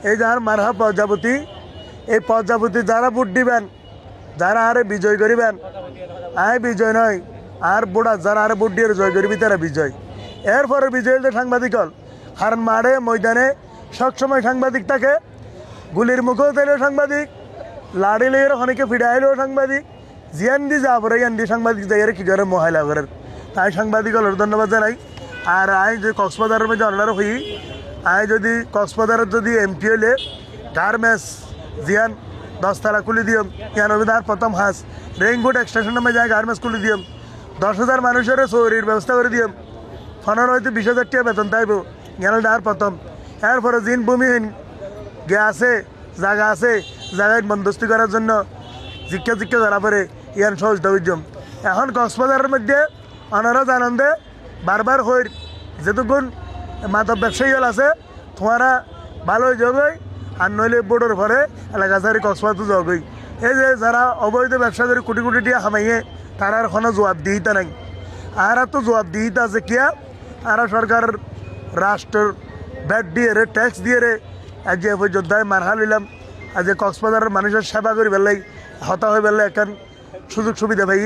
এই যার মারহা প্রজাপতি, এই প্রজাপতি যারা ভোট দিবেন, যারা আরে বিজয় করিবেন, আয় বিজয় নয় আর বুড়া যারা আরে ভোট দিয়ে জয় করিবি তারা বিজয়। এরপরে বিজয় হলে সাংবাদিক হল, কারণ মাঠে ময়দানে সবসময় সাংবাদিক থাকে, গুলির মুখেও তাইলেও সাংবাদিক, লাড়ি লেগের অনেকে ফিরে আইলেও সাংবাদিক, জিয়ান দি যা পরে ইয়ান দি সাংবাদিক যাই কি করে মহিলা করেন। তাই সাংবাদিক হলের ধন্যবাদ জানাই। আর আই যে কক্সবাজারের মধ্যে অনার হই, আই যদি কক্সবাজারের যদি এমপি হলে গার্মেন্টস জিয়ান 10 তালা খুলে দিয়ম, ইয়ান অভিধার প্রথম হাস রেইনকোট এক্সটেনশন নামে যায় গার্মেন্টস খুলে দিয়ম, 10,000 মানুষের চৌরির ব্যবস্থা করে দিয়ম, 15 হয়তো 20,000 টাকা বেতন তাইব ইয়ান ডার প্রথম। এরপরে জিন ভূমিহীন গে আছে জায়গা আছে, জায়গায় বন্দোবস্তি করার জন্য জিজ্ঞা ধরা পড়ে ইয়ান সহজ দৌর্যম। এখন কক্সবাজারের মধ্যে অনারজ আনন্দে বারবার হই যেটুকুন মাদক ব্যবসায়ী হল আছে তোমারা ভালোই জগই, আর নইলে বোর্ডের পরে এলাকা সারি কক্সবাজার জগই। এই যে যারা অবৈধ ব্যবসা করে কোটি কোটি টাকা খামাইয়ে তারা কোনো জবাবদিহিতা নাই। আর তো জবাবদিহিতা আছে কিয়া, আর সরকার রাষ্ট্রের ভ্যাট দিয়ে রে ট্যাক্স দিয়ে রে আজ যে যোদ্ধায় মারহা লইলাম, আজ যে কক্সবাজারের মানুষের সেবা করি বেলাই হতা হয়ে বেলে এখন সুযোগ সুবিধা পাই।